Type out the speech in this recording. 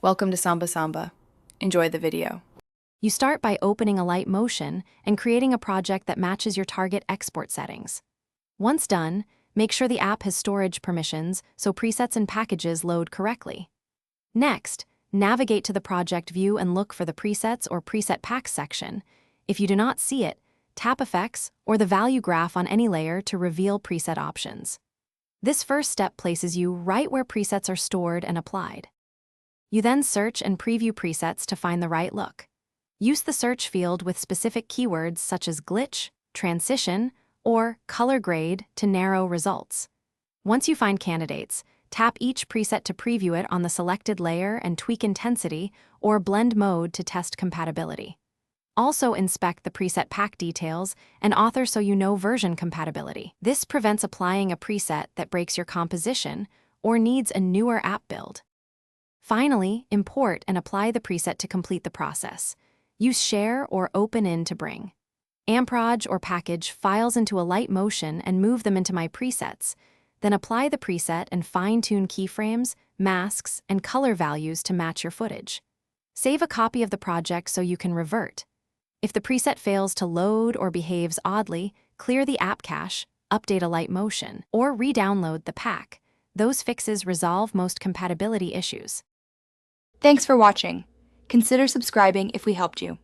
Welcome to Samba Samba. Enjoy the video. You start by opening Alight Motion and creating a project that matches your target export settings. Once done, make sure the app has storage permissions so presets and packages load correctly. Next, navigate to the project view and look for the Presets or Preset Packs section. If you do not see it, tap Effects or the value graph on any layer to reveal preset options. This first step places you right where presets are stored and applied. You then search and preview presets to find the right look. Use the search field with specific keywords such as glitch, transition, or color grade to narrow results. Once you find candidates, tap each preset to preview it on the selected layer and tweak intensity or blend mode to test compatibility. Also inspect the preset pack details and author so you know version compatibility. This prevents applying a preset that breaks your composition or needs a newer app build. Finally, import and apply the preset to complete the process. Use Share or Open In to bring Amproj or package files into Alight Motion and move them into My Presets. Then apply the preset and fine-tune keyframes, masks, and color values to match your footage. Save a copy of the project so you can revert. If the preset fails to load or behaves oddly, clear the app cache, update Alight Motion, or re-download the pack. Those fixes resolve most compatibility issues. Thanks for watching. Consider subscribing if we helped you.